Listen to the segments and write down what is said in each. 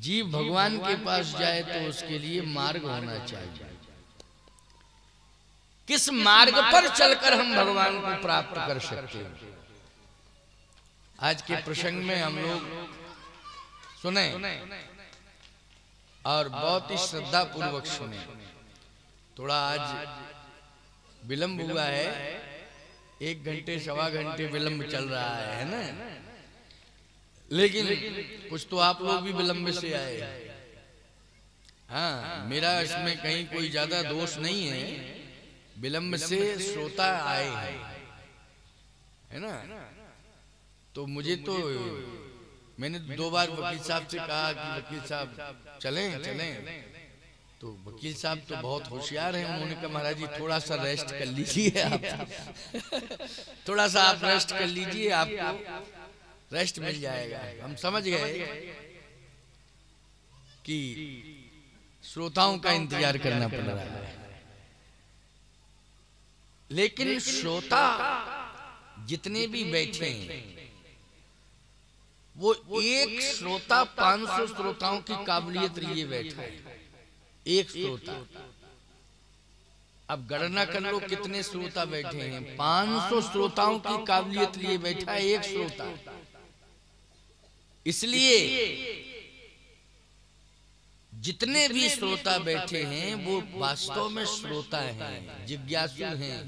जीव भगवान के पास जाए तो उसके लिए मार्ग होना चाहिए। किस मार्ग पर चलकर हम भगवान को प्राप्त कर सकते हैं। आज के प्रसंग में हम लोग सुने और बहुत ही श्रद्धा पूर्वक सुने। थोड़ा आज विलंब हुआ है, 1 घंटे सवा घंटे विलंब चल रहा है ना, लेकिन कुछ तो आप लोग भी विलंब से आए। हाँ, मेरा इसमें कहीं कोई ज्यादा दोष नहीं है, विलंब से श्रोता आए हैं, है ना। तो मुझे तो मैंने 2 बार वकील साहब से कहा कि वकील साहब चलें चलें, तो वकील साहब तो बहुत होशियार हैं। उन्होंने कहा महाराज जी थोड़ा सा रेस्ट कर लीजिए आप थोड़ा सा आप रेस्ट कर लीजिए, आपको रेस्ट मिल जाएगा। हम समझ गए कि श्रोताओं का इंतजार करना पड़ रहा है, लेकिन श्रोता जितने भी बैठे हैं वो एक श्रोता 500 श्रोताओं की काबिलियत लिए बैठा है। एक श्रोता, अब गणना कर लो कितने श्रोता बैठे हैं। 500 श्रोताओं की काबिलियत लिए बैठा है एक श्रोता। इसलिए जितने भी श्रोता बैठे हैं वो वास्तव में श्रोता हैं, जिज्ञासु हैं,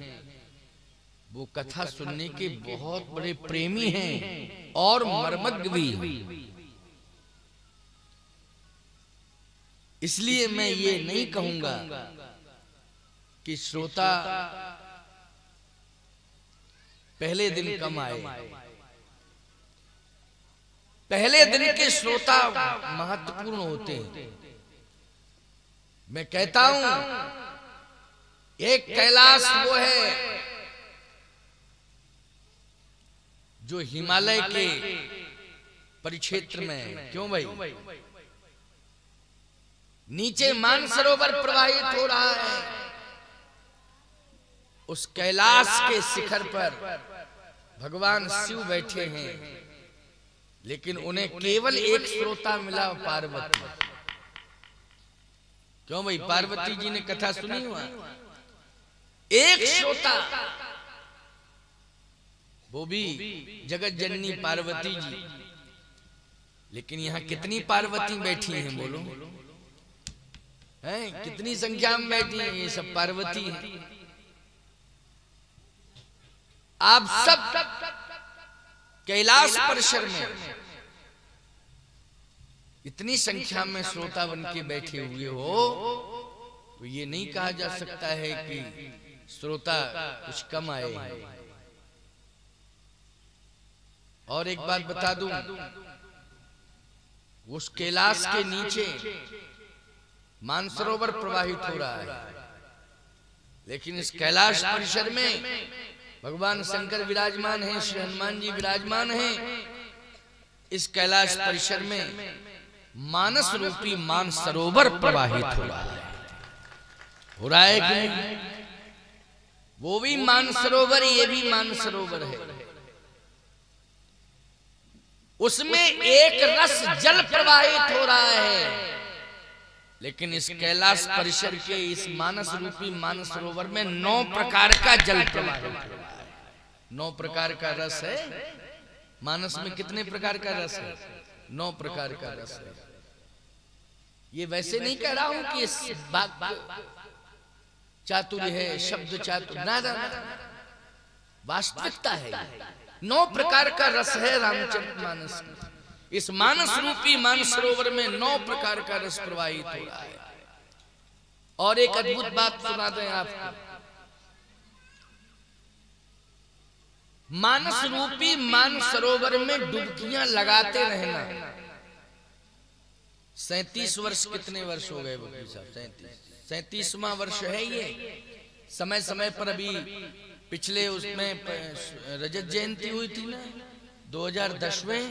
वो कथा सुनने के बहुत बड़े प्रेमी हैं और मर्मज्ञ भी। इसलिए मैं ये नहीं कहूंगा कि श्रोता पहले दिन कम आए। पहले दिन के श्रोता महत्वपूर्ण होते हैं। मैं कहता हूं एक कैलाश वो है जो हिमालय के परिक्षेत्र में, क्यों भाई, नीचे मानसरोवर प्रवाहित हो रहा है। उस कैलाश के शिखर पर भगवान शिव बैठे हैं, लेकिन उन्हें केवल एक श्रोता मिला, पार्वती। क्यों भाई, पार्वती जी ने कथा सुनी हुआ, एक श्रोता, वो भी जगत जननी पार्वती जी। लेकिन यहाँ कितनी पार्वती बैठी हैं बोलो, हैं कितनी संख्या में बैठी हैं? ये सब पार्वती हैं। आप सब कैलाश परिसर में इतनी संख्या में श्रोता बन के बैठे हुए हो, तो ये नहीं कहा जा सकता है कि श्रोता कुछ कम आए हैं। और एक बात बता दूं, उस कैलाश के नीचे मानसरोवर प्रवाहित हो रहा है, लेकिन इस कैलाश परिसर में भगवान शंकर विराजमान हैं, श्री हनुमान जी विराजमान हैं। इस कैलाश परिसर में मानस रूपी मानसरोवर प्रवाहित हो रहा है। हो रहा है कि नहीं? वो भी मानसरोवर, ये भी मानसरोवर है। उसमें एक रस जल प्रवाहित हो रहा है, लेकिन इस कैलाश परिसर के इस मानस रूपी मानसरोवर में 9 प्रकार का जल प्रवाहित हो रहा है। 9 प्रकार का रस है। मानस में कितने प्रकार का रस है? 9 प्रकार का रस है। ये वैसे नहीं कह रहा हूं कि इस चातुर्य है, शब्द चातुर्य, ना, वास्तविकता है। 9 प्रकार का रस है रामचरितमानस में। इस मानस रूपी मानसरोवर में 9 प्रकार का रस प्रवाहित हो रहा है। और एक अद्भुत बात सुना दें आपको, मानस रूपी मानसरोवर में डुबकियां लगाते रहना। 37 वर्ष, कितने वर्ष हो गए वकील साहब? 37वां वर्ष है ये। समय समय पर अभी पिछले उसमें रजत जयंती हुई थी ना, 2010 में,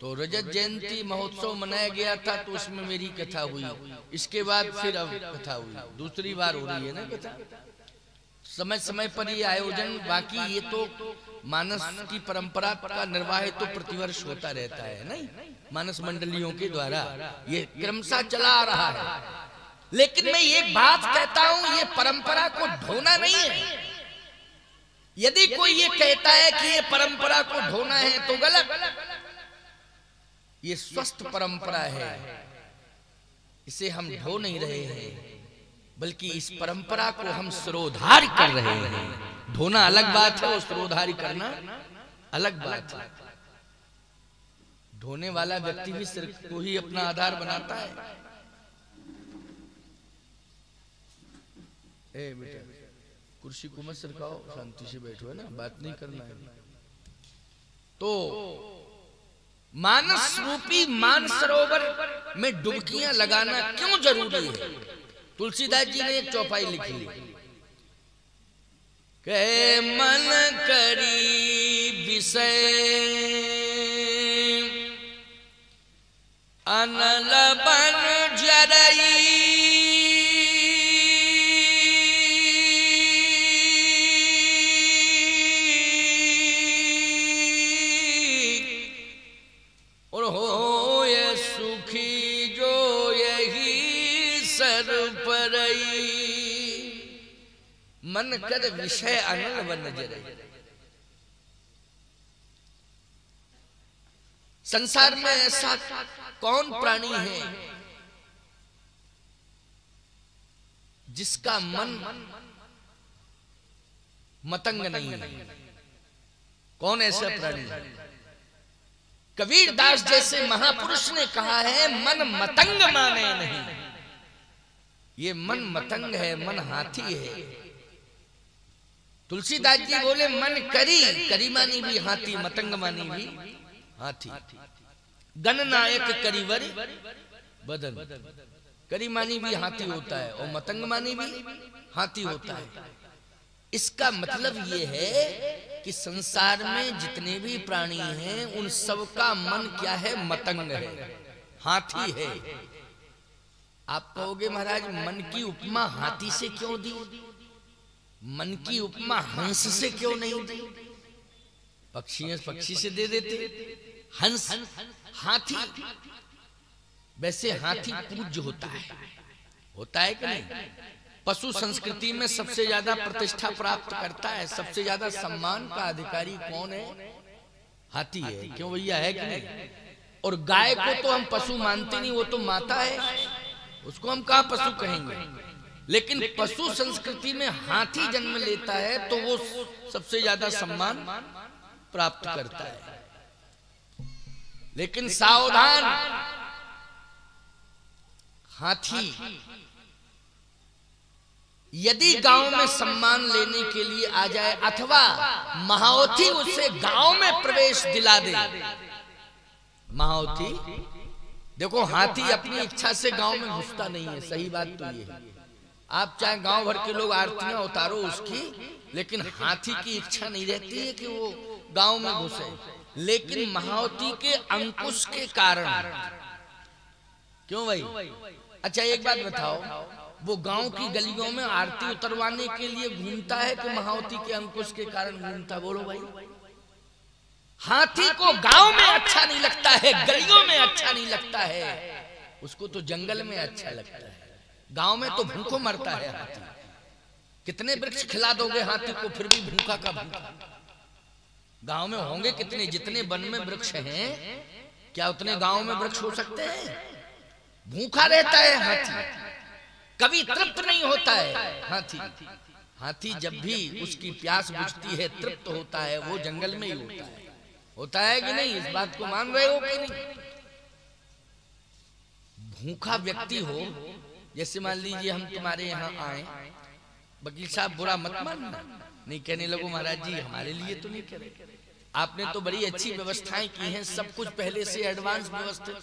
तो रजत जयंती महोत्सव मनाया गया था, तो उसमें मेरी कथा हुई। इसके बाद फिर अब कथा हुई, दूसरी बार हो रही है ना कथा। समय समय पर ये आयोजन, बाकी ये तो मानस की परंपरा का निर्वाह तो प्रतिवर्ष होता रहता है, नहीं मानस मंडलियों के द्वारा ये क्रमशः चला आ रहा है। लेकिन मैं एक बात कहता हूं, ये परंपरा को ढोना नहीं है। यदि कोई ये कहता है कि ये परंपरा को ढोना है तो गलत। ये स्वस्थ परंपरा है, इसे हम ढो नहीं रहे हैं, बल्कि इस परंपरा को हम सिरोधार्य कर रहे हैं। ढोना अलग बात है और सिरोधार्य करना अलग बात है। ढोने वाला व्यक्ति भी सिर को ही अपना आधार बनाता है। ए बेटा, कुर्सी को मत सरकाओ, शांति से बैठो, है ना, बात नहीं करना है। तो मानस रूपी मानसरोवर में डुबकियां लगाना क्यों जरूरी है? तुलसीदास जी ने एक चौपाई लिखी, कहे मन करी विषय अनल बन जरई, और हो ये सुखी जो यही सर परई। मन कर विषय अनल बन जरई। संसार में ऐसा कौन प्राणी है जिसका मन मतंग नहीं है? कौन ऐसा प्राणी है? कबीर दास जैसे महापुरुष ने कहा है, मन मतंग माने नहीं। ये मन मतंग है, मन हाथी है। तुलसीदास जी बोले मन करी, करी मानी भी हाथी, मतंग मानी भी हाथी। गणनायक करीवर बदन, करी मानी भी हाथी होता है और मतंग मानी भी हाथी होता है। इसका मतलब ये है कि संसार में जितने भी प्राणी हैं उन सब का मन क्या है? मतंग है, हाथी है। आप कहोगे महाराज मन की उपमा हाथी से क्यों दी? मन की उपमा हंस से क्यों नहीं दी? पक्षी से दे देते। हंस, हाथी, वैसे हाथी पूज्य होता है कि नहीं? पशु संस्कृति में सबसे ज्यादा प्रतिष्ठा प्राप्त करता है, सबसे ज्यादा सम्मान का अधिकारी कौन है? हाथी है। क्यों भैया, है कि नहीं? और गाय को तो हम पशु मानते नहीं, वो तो माता है, उसको हम कहाँ पशु कहेंगे। लेकिन पशु संस्कृति में हाथी जन्म लेता है तो वो सबसे ज्यादा सम्मान प्राप्त करता है। लेकिन सावधान, हाथी यदि गांव में सम्मान लेने के लिए आ जाए अथवा महावती उसे गांव में प्रवेश दिला दे, महावती देखो, हाथी अपनी इच्छा से गांव में घुसता नहीं है, सही बात तो ये है। आप चाहे गांव भर के लोग आरतियां उतारो उसकी, लेकिन हाथी की इच्छा नहीं रहती है कि वो गांव में घुसे। लेकिन महावती के अंकुश के कारण, क्यों भाई? अच्छा एक बात बताओ, वो गांव की गलियों में आरती उतरवाने के लिए घूमता है कि महावती के अंकुश के कारण घूमता? बोलो भाई। हाथी को गांव में अच्छा नहीं लगता है, गलियों में अच्छा नहीं लगता है, उसको तो जंगल में अच्छा लगता है। गांव में तो भूखों मरता है हाथी। कितने वृक्ष खिला दोगे हाथी को, फिर भी भूखा का भूखा। गांव में होंगे कितने? जितने वन में वृक्ष हैं, क्या उतने गांव में वृक्ष हो सकते हैं? भूखा रहता है हाथी, कभी तृप्त नहीं होता है हाथी। हाथी जब भी उसकी प्यास बुझती है, तृप्त होता है, वो जंगल में ही होता है कि नहीं? इस बात को मान रहे हो कि नहीं? भूखा व्यक्ति हो, जैसे मान लीजिए हम तुम्हारे यहाँ आए, वकील साहब बुरा मत मानना, नहीं कहने लगो महाराज जी हमारे लिए तो नहीं कह रहे, आपने तो बड़ी अच्छी व्यवस्थाएं की हैं, सब कुछ पहले से एडवांस व्यवस्थित।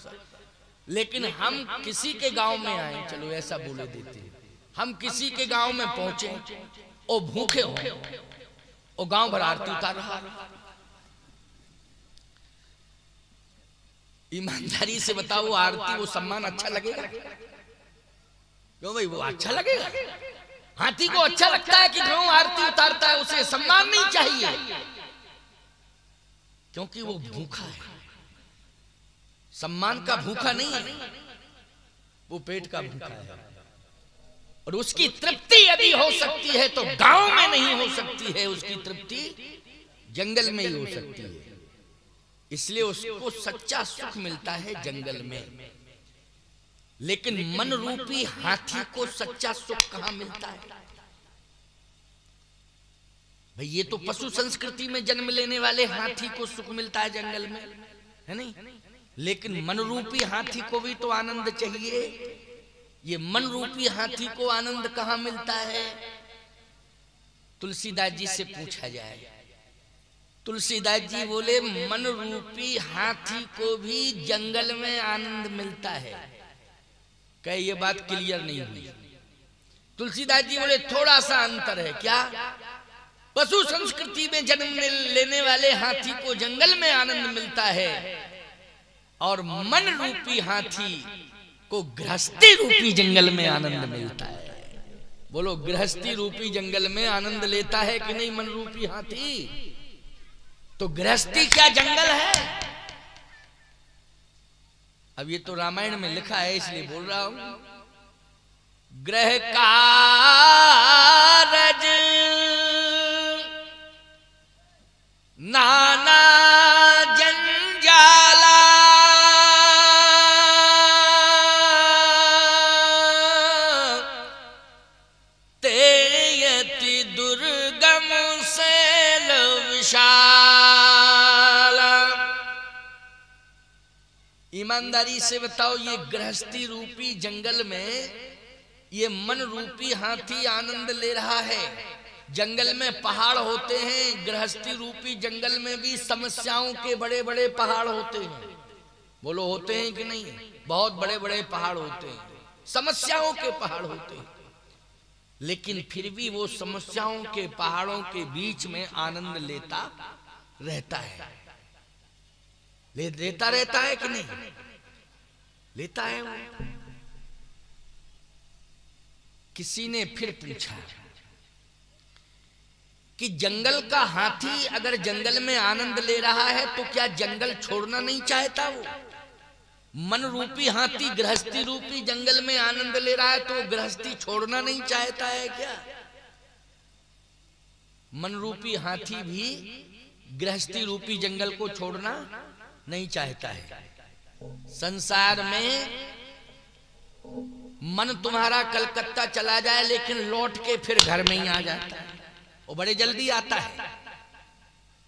लेकिन हम किसी के गांव में आए, चलो ऐसा बोले देते हैं, हम किसी के गांव में पहुंचे और भूखे हो और गांव भर आरती उतार रहा। ईमानदारी से बताओ, वो आरती, वो सम्मान अच्छा लगेगा? क्यों भाई, वो अच्छा लगेगा? हाथी को अच्छा लगता है कि गांव आरती उतारता है, उसे सम्मान नहीं चाहिए, क्योंकि वो भूखा है। सम्मान का भूखा नहीं है, वो पेट का भूखा है। और उसकी तृप्ति यदि हो सकती है तो गांव में नहीं हो सकती है, उसकी तृप्ति जंगल में ही हो सकती है। इसलिए उसको सच्चा सुख मिलता है जंगल में। लेकिन मन रूपी हाथी को सच्चा सुख कहां मिलता है भाई? ये तो पशु संस्कृति में जन्म लेने वाले हाथी को सुख मिलता है जंगल में, है नहीं? लेकिन मन रूपी हाथी को भी तो आनंद चाहिए। ये मन रूपी हाथी को आनंद कहां मिलता है? तुलसीदास जी से पूछा जाए। तुलसीदास जी बोले मन रूपी हाथी को भी जंगल में आनंद मिलता है। कहे ये बात क्लियर नहीं हुई। तुलसीदास जी बोले थोड़ा सा अंतर है। क्या? पशु संस्कृति में जन्म लेने वाले हाथी को जंगल में आनंद मिलता है और मन रूपी हाथी को गृहस्थी रूपी जंगल में आनंद मिलता है। बोलो गृहस्थी रूपी जंगल में आनंद लेता है कि नहीं मन रूपी हाथी? तो गृहस्थी क्या जंगल है? अब ये तो रामायण में लिखा है इसलिए बोल रहा हूं। ग्रह कारज नाना जंजाला, तेयति दुर्गम शैल विशाला। ईमानदारी से बताओ, ये गृहस्थी रूपी जंगल में ये मन रूपी हाथी आनंद ले रहा है। जंगल में पहाड़ होते हैं, गृहस्थी रूपी जंगल में भी समस्याओं के बड़े बड़े पहाड़ होते हैं। बोलो होते हैं कि नहीं? बहुत बड़े बड़े पहाड़ होते हैं, समस्याओं के पहाड़ होते हैं। लेकिन फिर भी वो समस्याओं के पहाड़ों के बीच में आनंद लेता रहता है। लेता रहता है कि नहीं? लेता है वो। किसी ने फिर पूछा कि जंगल का हाथी अगर जंगल में आनंद ले रहा है तो क्या जंगल छोड़ना नहीं चाहता? वो मन रूपी हाथी गृहस्थी रूपी जंगल में आनंद ले रहा है तो गृहस्थी छोड़ना नहीं चाहता है क्या? मन रूपी हाथी भी गृहस्थी रूपी जंगल को छोड़ना नहीं चाहता है। संसार में मन तुम्हारा कलकत्ता चला जाए लेकिन लौट के फिर घर में ही आ जाता है। वो बड़े जल्दी आता है।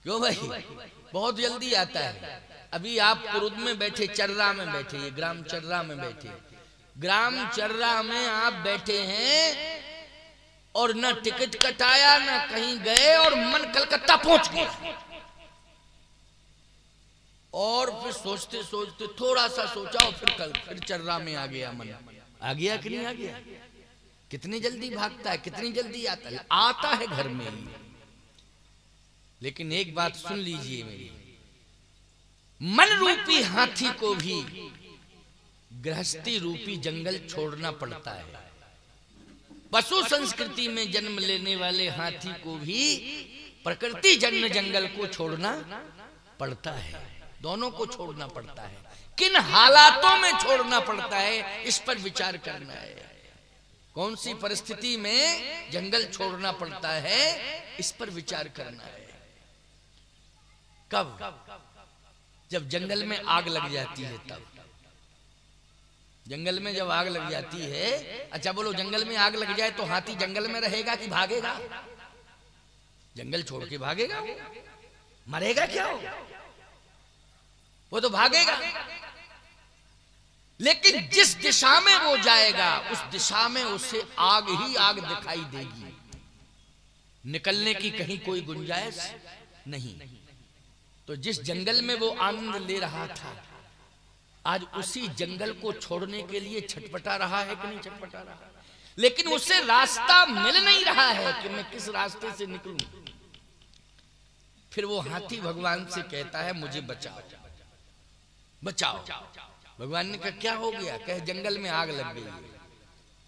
क्यों भाई? बहुत जल्दी आता है। अभी आप कुरुद में बैठे, चर्रा में बैठे, ये ग्राम चर्रा में बैठे, ग्राम चर्रा में आप बैठे हैं और न टिकट कटाया न कहीं गए और मन कलकत्ता पहुंच गया। और फिर सोचते सोचते थोड़ा सा सोचा और फिर चर्रा में आ गया मन। आ गया कि नहीं आ गया? कितनी जल्दी भागता है, कितनी जल्दी आता है। आता है घर में ही। लेकिन एक बात सुन लीजिए मेरी, मन रूपी हाथी को भी गृहस्थी रूपी जंगल छोड़ना पड़ता है। पशु संस्कृति में जन्म लेने वाले हाथी को भी प्रकृति जन्य जंगल को छोड़ना पड़ता है। दोनों को छोड़ना पड़ता है। किन हालातों में छोड़ना पड़ता है इस पर विचार करना है। कौन सी परिस्थिति में जंगल छोड़ना पड़ता है इस पर विचार करना है। कब? जब जंगल में आग लग जाती है तब। जंगल में जब आग लग जाती है, अच्छा बोलो जंगल में आग लग जाए तो हाथी जंगल में रहेगा कि भागेगा? जंगल छोड़ के भागेगा। मरेगा क्या वो तो भागेगा। लेकिन जिस दिशा में वो जाएगा उस दिशा में उसे आग ही आग दिखाई देगी। निकलने की कहीं कोई गुंजाइश नहीं। तो जिस जंगल में वो आनंद ले रहा था, आज उसी जंगल को छोड़ने के लिए छटपटा रहा है कि नहीं छटपटा रहा? लेकिन उसे रास्ता मिल नहीं रहा है कि मैं किस रास्ते से निकलूं। फिर वो हाथी भगवान से कहता है मुझे बचाओ, बचाओ। भगवान ने कहा क्या हो गया? कहे जंगल में आग लग गई है।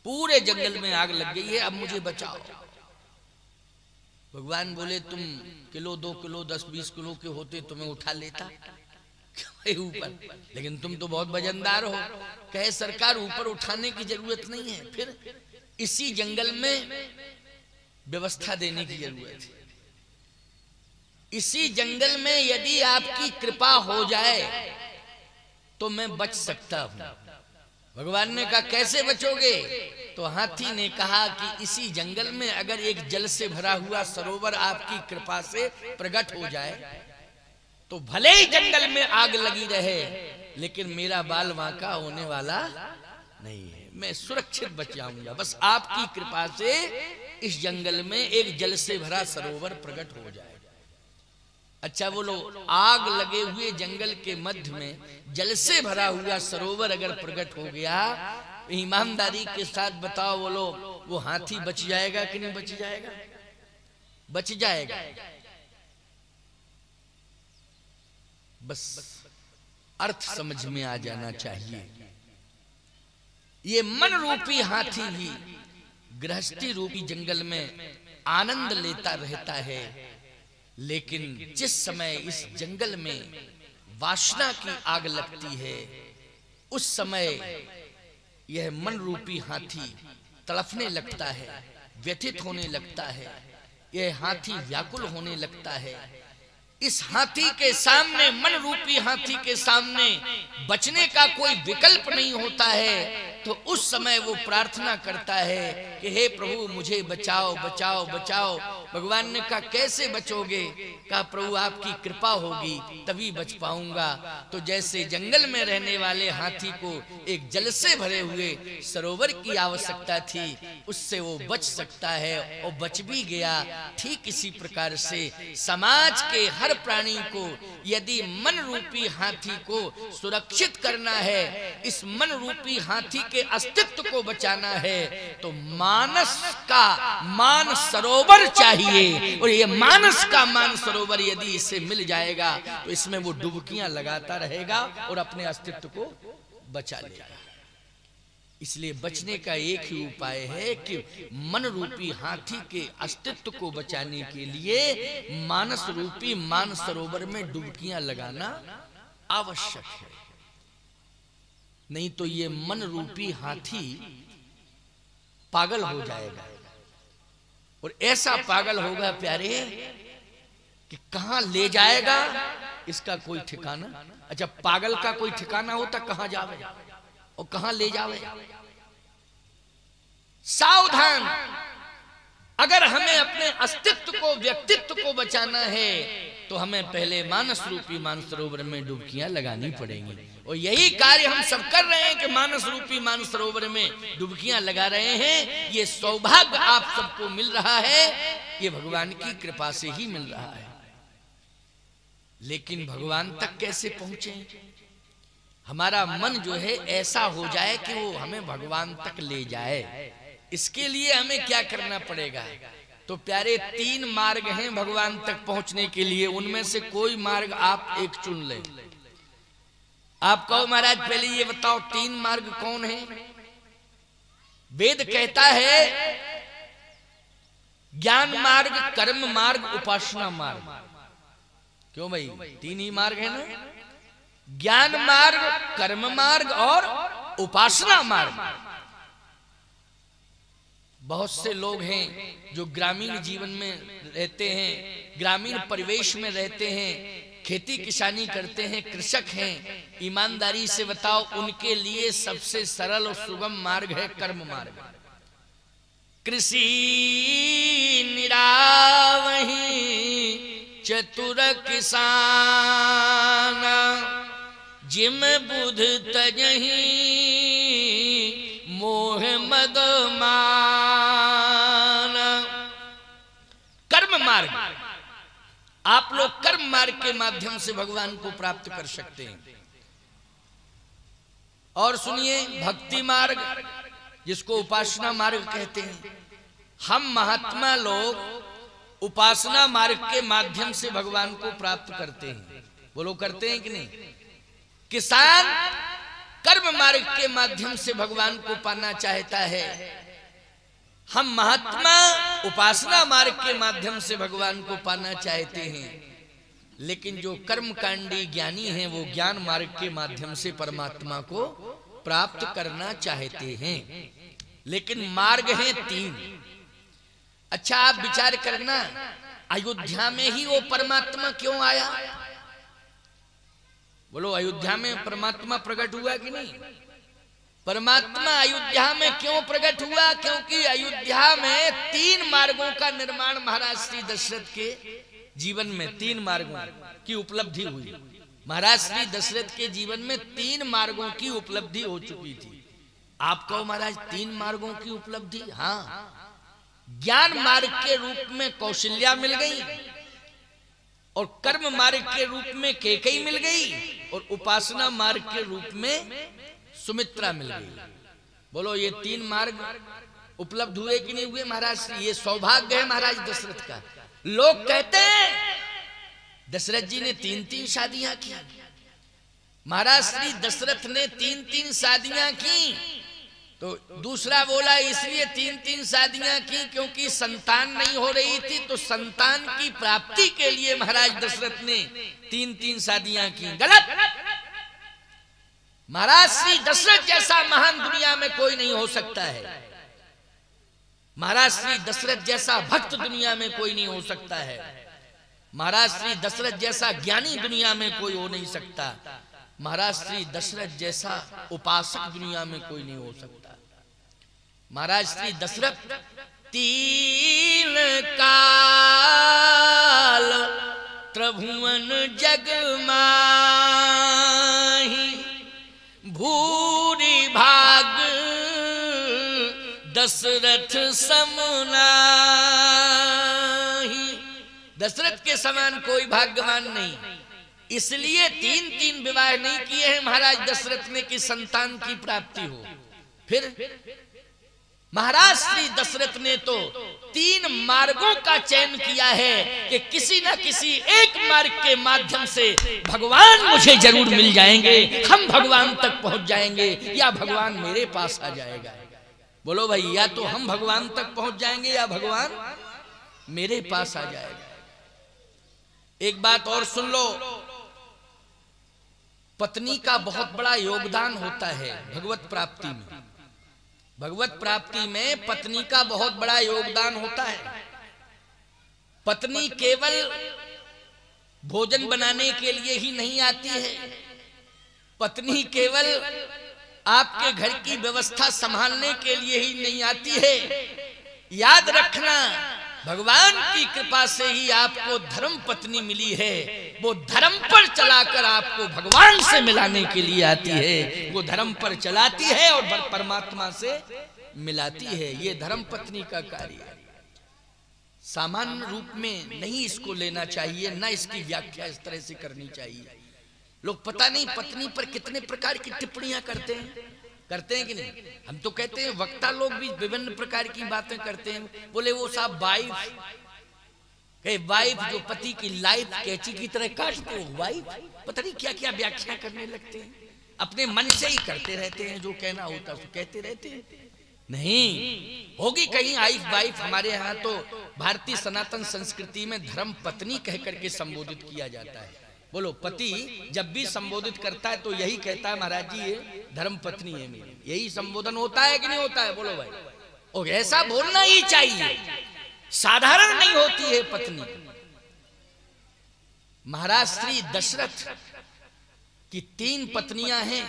पूरे जंगल में आग लग गई है, अब मुझे बचाओ। भगवान बोले तुम किलो 2 किलो 10-20 किलो के होते तुम्हें उठा लेता ऊपर, लेकिन तुम तो बहुत वजनदार हो। कहे सरकार ऊपर उठाने की जरूरत नहीं है, फिर इसी जंगल में व्यवस्था देने की जरूरत है। इसी जंगल में यदि आपकी कृपा हो जाए तो मैं बच सकता हूं। भगवान ने कहा कैसे बचोगे? तो हाथी ने कहा कि इसी जंगल में अगर एक जल से भरा हुआ सरोवर आपकी कृपा से प्रकट हो जाए तो भले ही जंगल में आग लगी रहे, लेकिन मेरा बाल वांका होने वाला नहीं है, मैं सुरक्षित बच जाऊंगा। बस आपकी कृपा से इस जंगल में एक जल से भरा सरोवर प्रकट हो जाए। अच्छा बोलो, आग लगे हुए जंगल के मध्य में जल से भरा हुआ सरोवर अगर प्रकट हो गया, ईमानदारी के साथ बताओ बोलो, वो हाथी बच जाएगा कि नहीं बच जाएगा? बच जाएगा। बस अर्थ समझ में आ जाना चाहिए। ये मन रूपी हाथी भी गृहस्थी रूपी जंगल में आनंद लेता रहता है, लेकिन जिस समय इस जंगल में वासना की आग लगती है, उस समय यह मन रूपी हाथी तड़फने लगता है, व्यथित होने लगता है, यह हाथी व्याकुल होने लगता है। इस हाथी के सामने, मन रूपी हाथी के सामने बचने का कोई विकल्प नहीं होता है, तो उस समय वो प्रार्थना करता है कि हे प्रभु मुझे बचाओ बचाओ बचाओ। भगवान ने कहा कैसे बचोगे? कहा प्रभु आपकी कृपा होगी तभी बच पाऊंगा। तो जैसे जंगल में रहने वाले हाथी को एक जल से भरे हुए सरोवर की आवश्यकता थी, उससे वो बच सकता है और बच भी गया। ठीक इसी प्रकार से समाज के हर प्राणी को यदि मन रूपी हाथी को सुरक्षित करना है, इस मन रूपी हाथी के अस्तित्व को बचाना है, तो मानस का मान सरोवर चाहिए। और ये मानस का मान सरोवर यदि इसे मिल जाएगा तो इसमें वो डुबकियां लगाता रहेगा और अपने अस्तित्व को बचा लेगा। इसलिए बचने का एक ही उपाय है कि मन रूपी हाथी के अस्तित्व को बचाने के लिए मानस रूपी मान सरोवर में डुबकियां लगाना आवश्यक है। नहीं तो ये मन रूपी हाथी पागल हो जाएगा, और ऐसा पागल होगा प्यारे कि कहां ले जाएगा इसका कोई ठिकाना। अच्छा, पागल का कोई ठिकाना होता कहां जावे और कहां ले जावे? सावधान, अगर हमें अपने अस्तित्व को, व्यक्तित्व को बचाना है तो हमें पहले मानस रूपी मानसरोवर में डुबकियां लगानी पड़ेंगी। और यही कार्य हम सब कर रहे हैं कि मानस रूपी मानसरोवर में डुबकियां लगा रहे हैं। ये सौभाग्य आप सबको मिल रहा है, ये भगवान की कृपा से ही मिल रहा है। लेकिन भगवान तक कैसे पहुंचे? हमारा मन जो है ऐसा हो जाए कि वो हमें भगवान तक ले जाए। इसके लिए हमें क्या करना पड़ेगा? तो प्यारे 3 मार्ग हैं भगवान तक पहुंचने के लिए, उनमें से कोई मार्ग आप एक चुन लें। आप कहो महाराज पहले ये बताओ 3 मार्ग कौन है? वेद कहता है ज्ञान मार्ग, कर्म मार्ग, उपासना मार्ग। क्यों भाई? 3 ही मार्ग है ना, ज्ञान मार्ग, कर्म मार्ग और उपासना मार्ग। बहुत से लोग हैं जो ग्रामीण जीवन में रहते हैं, ग्रामीण परिवेश में रहते हैं, खेती किसानी करते हैं, कृषक हैं। ईमानदारी से बताओ, उनके लिए सबसे सरल और सुगम मार्ग है कर्म मार्ग। कृषि निरावहि चतुर किसान, जिम बुध तजहि मोह मद मान। कर्म मार्ग, आप लोग कर्म मार्ग के माध्यम से भगवान को प्राप्त कर सकते हैं। और सुनिए, भक्ति मार्ग, जिसको उपासना मार्ग कहते हैं। हम महात्मा लोग उपासना मार्ग के माध्यम से भगवान को प्राप्त करते हैं। वो लोग करते हैं कि नहीं? किसान कर्म मार्ग के माध्यम से भगवान को पाना चाहता है, हम महात्मा उपासना मार्ग के माध्यम से भगवान को पाना चाहते हैं। लेकिन जो कर्मकांडी ज्ञानी हैं वो ज्ञान मार्ग के माध्यम से परमात्मा को प्राप्त करना चाहते हैं। लेकिन मार्ग हैं 3। अच्छा आप विचार करना, अयोध्या में ही वो परमात्मा क्यों आया? बोलो, अयोध्या में परमात्मा प्रकट हुआ कि नहीं? परमात्मा अयोध्या में क्यों प्रकट हुआ? क्योंकि अयोध्या में 3 मार्गों का निर्माण महाराज श्री दशरथ के जीवन में 3 मार्गों की उपलब्धि हुई। महाराज श्री दशरथ के जीवन में 3 मार्गों की उपलब्धि हो चुकी थी। आप कहो महाराज 3 मार्गों की उपलब्धि? हाँ, ज्ञान मार्ग के रूप में कौशल्या मिल गई, और कर्म मार्ग के रूप में कैकेयी मिल गई, और उपासना मार्ग के रूप में सुमित्रा मिल गई। बोलो, ये 3 मार्ग उपलब्ध हुए कि नहीं हुए महाराज श्री? ये सौभाग्य है महाराज दशरथ का। लोग कहते हैं दशरथ जी ने 3-3 शादियां की। महाराज श्री दशरथ ने 3-3 शादियां की, तो दूसरा बोला इसलिए 3-3 शादियां की क्योंकि संतान नहीं हो रही थी, तो संतान की प्राप्ति के लिए महाराज दशरथ ने 3-3 शादियां की। गलत। महाराज श्री दशरथ जैसा महान दुनिया में कोई नहीं हो सकता है। महाराज श्री दशरथ जैसा भक्त दुनिया में कोई नहीं हो सकता है। महाराज श्री दशरथ जैसा ज्ञानी दुनिया में कोई हो नहीं सकता। महाराज श्री दशरथ जैसा उपासक दुनिया में कोई नहीं हो सकता। महाराज श्री दशरथ 3 काल त्रिभुवन जग माही, भूरि भाग दशरथ समनाही। दशरथ के समान कोई भाग्यवान नहीं। इसलिए 3-3 विवाह नहीं किए हैं महाराज दशरथ ने कि संतान की प्राप्ति हो। फिर महाराज श्री दशरथ ने तो 3 मार्गों का चयन किया है कि किसी न किसी एक मार्ग के माध्यम से भगवान मुझे जरूर मिल जाएंगे, हम भगवान तक पहुंच जाएंगे, या भगवान मेरे पास आ जाएगा। बोलो भाई, या तो हम भगवान तक पहुंच जाएंगे या भगवान मेरे पास आ जाएगा। एक बात और सुन लो, पत्नी का बहुत बड़ा योगदान होता है भगवत प्राप्ति में। भगवत प्राप्ति में पत्नी का बहुत बड़ा योगदान होता है। पत्नी केवल भोजन बनाने के लिए ही नहीं आती है। पत्नी केवल आपके घर की व्यवस्था संभालने के लिए ही नहीं आती है। याद रखना, भगवान की कृपा से ही आपको धर्म पत्नी मिली है। वो धर्म पर चलाकर आपको भगवान से मिलाने के लिए आती है। वो धर्म पर चलाती है और परमात्मा से मिलाती है। ये धर्म पत्नी का कार्य है। सामान्य रूप में नहीं इसको लेना चाहिए, ना इसकी व्याख्या इस तरह से करनी चाहिए। लोग पता नहीं पत्नी पर कितने प्रकार की टिप्पणियां करते हैं कि नहीं। हम तो कहते हैं, वक्ता लोग भी विभिन्न प्रकार की बातें करते हैं। बोले वो साहब वाइफ जो पति की लाइफ कैंची की तरह काटते हो, वाइफ पता नहीं क्या क्या व्याख्या करने लगते हैं। अपने मन से ही करते रहते हैं, जो कहना होता है कहते रहते हैं। नहीं होगी कहीं वाइफ। हमारे यहाँ तो भारतीय सनातन संस्कृति में धर्म पत्नी कह करके संबोधित किया जाता है। बोलो, पति जब भी संबोधित करता है तो यही कहता है, महाराज जी ये धर्म पत्नी है मेरी। यही संबोधन होता है कि नहीं होता है? बोलो भाई। और ऐसा बोलना ही चाहिए, साधारण नहीं होती है पत्नी। महाराज श्री दशरथ की 3 पत्नियां हैं।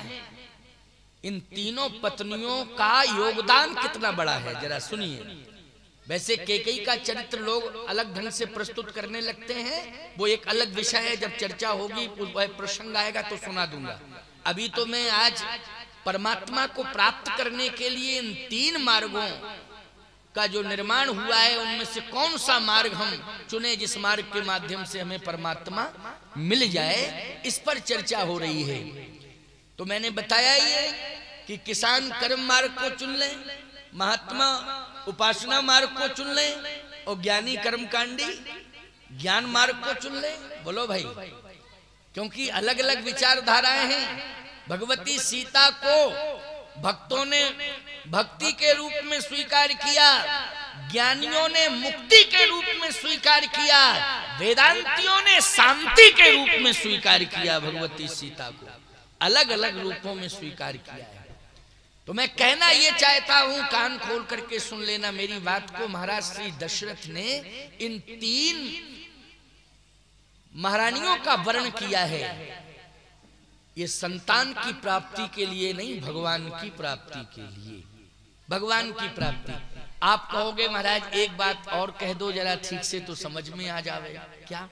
इन तीनों पत्नियों का योगदान कितना बड़ा है जरा सुनिए। वैसे कैकेयी का चरित्र लोग अलग ढंग से प्रस्तुत करने लगते हैं, वो एक अलग विषय है। जब चर्चा होगी, प्रसंग आएगा तो सुना दूंगा। अभी तो मैं आज परमात्मा को प्राप्त करने के लिए इन 3 मार्गों का जो निर्माण हुआ है, उनमें से कौन सा मार्ग हम चुने जिस मार्ग के माध्यम से हमें परमात्मा मिल जाए, इस पर चर्चा हो रही है। तो मैंने बताया ही है कि किसान कर्म मार्ग को चुन ले, महात्मा उपासना मार्ग को चुन ले, और ज्ञानी कर्मकांडी ज्ञान मार्ग को चुन ले। बोलो भाई, क्योंकि अलग अलग विचारधाराएं हैं। भगवती सीता को भक्तों ने भक्ति के रूप में स्वीकार किया, ज्ञानियों ने मुक्ति के रूप में स्वीकार किया, वेदांतियों ने शांति के रूप में स्वीकार किया। भगवती सीता को अलग अलग रूपों में स्वीकार किया है। तो मैं कहना ये चाहता हूं, कान खोल करके सुन लेना मेरी बात को। महाराज श्री दशरथ ने इन 3 महारानियों का वर्ण किया है। ये संतान की प्राप्ति के लिए नहीं, भगवान की प्राप्ति के लिए, भगवान की प्राप्ति। आप कहोगे महाराज एक बात और कह दो जरा ठीक से तो समझ में आ जावे। क्या?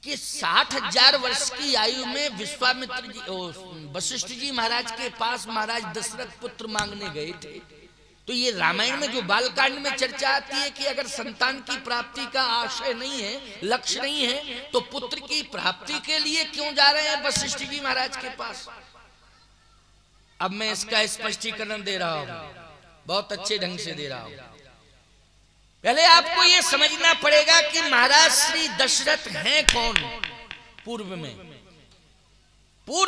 कि 60,000 वर्ष की आयु में विश्वामित्र जी, वशिष्ठ जी महाराज के पास महाराज दशरथ पुत्र मांगने गए थे। तो ये रामायण में जो बालकांड में चर्चा आती है कि अगर संतान की प्राप्ति का आशय नहीं है, लक्ष्य नहीं है, तो पुत्र की प्राप्ति के लिए क्यों जा रहे हैं वशिष्ठ जी महाराज के पास? अब मैं इसका स्पष्टीकरण दे रहा हूं, बहुत अच्छे ढंग से दे रहा हूं। पहले आपको यह समझना पड़ेगा कि महाराज श्री दशरथ हैं कौन। पूर्व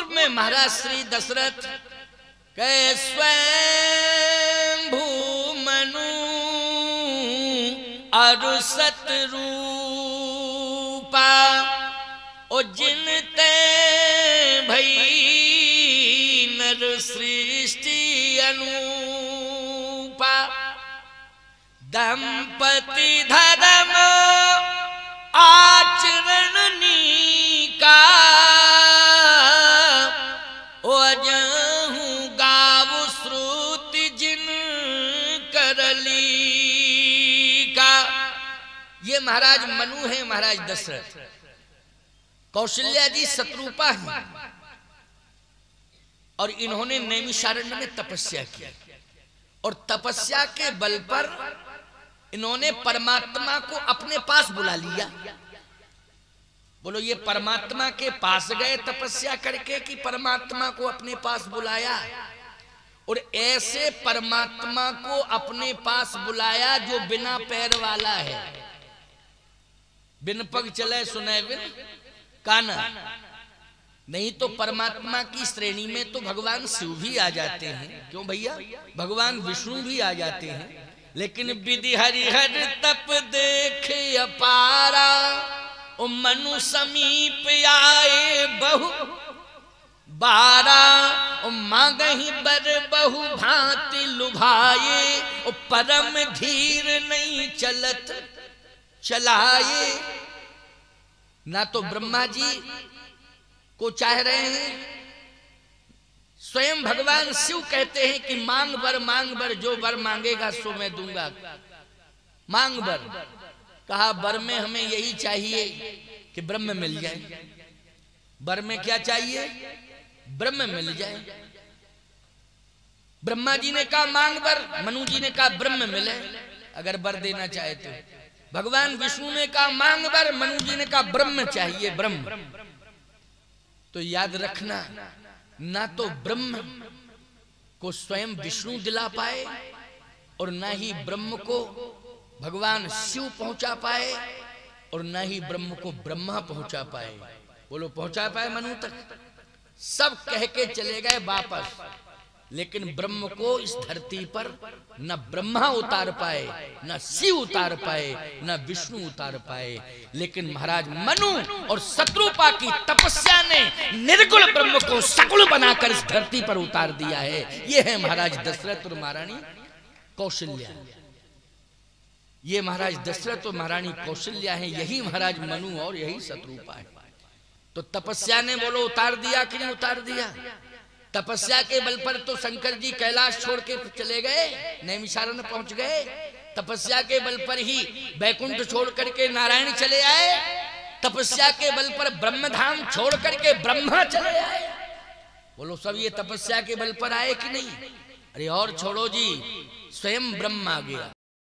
में महाराज श्री दशरथ कै स्वयं भूमनु अरु सतरूपा ओ जिनते भई नर सृष्टि अनुपा दंपति धर्म आचरण नीका ओ अजहु गावु श्रुति जिन करली का। ये महाराज मनु है, महाराज दशरथ। कौशल्या जी शत्रुपा है और इन्होंने नैमिषारण्य में तपस्या की और तपस्या के बल पर इन्होंने परमात्मा को अपने पास बुला लिया। बोलो, ये परमात्मा के पास गए तपस्या करके कि परमात्मा को अपने पास बुलाया? और ऐसे परमात्मा को अपने पास बुलाया जो बिना पैर वाला है। बिन पग चले सुने बिन काना। नहीं तो परमात्मा की श्रेणी में तो भगवान शिव भी आ जाते हैं, क्यों भैया? भगवान विष्णु भी आ जाते हैं। लेकिन विधि हरिहर तप देख अपारा ओ मनु समीप आए बहु बारा ओ मांगहि बर बहु भांति लुभाए ओ परम धीर नहीं चलत चलाए। ना तो ब्रह्मा जी को चाह रहे हैं, स्वयं भगवान शिव कहते हैं कि मांग बर जो वर मांगेगा सो मैं दूंगा। मांग बर कहा, बर में हमें यही चाहिए कि ब्रह्म मिल जाए। बर में क्या चाहिए? ब्रह्म मिल जाए। ब्रह्मा जी ने कहा मांग बर, मनु जी ने कहा ब्रह्म मिले अगर बर देना चाहे तो। भगवान विष्णु ने कहा मांग बर, मनु जी ने कहा ब्रह्म चाहिए, ब्रह्म। तो याद रखना, ना तो ब्रह्म को स्वयं विष्णु दिला पाए और ना ही ब्रह्म को भगवान शिव पहुंचा पाए और ना ही ब्रह्म को ब्रह्मा पहुंचा पाए। बोलो, पहुंचा पाए मनु तक? सब कह के चले गए वापस, लेकिन ब्रह्म को इस धरती पर न ब्रह्मा उतार पाए, न शिव उतार पाए, न विष्णु उतार पाए। लेकिन महाराज मनु और शत्रुपा की तपस्या ने निर्गुण ब्रह्म को सगुण बनाकर इस धरती पर उतार दिया है। ये है महाराज दशरथ और महारानी कौशल्या। ये महाराज दशरथ और महारानी कौशल्या है, यही महाराज मनु और यही शत्रुपा है। तो तपस्या ने बोलो उतार दिया कि नहीं उतार दिया? तपस्या के बल पर तो शंकर जी कैलाश छोड़ के चले गए, नैमिषारण्य पहुंच गए। तपस्या के बल पर ही बैकुंठ छोड़ करके नारायण चले आए। तपस्या के बल पर ब्रह्मधाम छोड़ करके ब्रह्मा चले आए। बोलो, सब ये तपस्या के बल पर आए कि नहीं? अरे और छोड़ो जी, स्वयं ब्रह्म आ गया।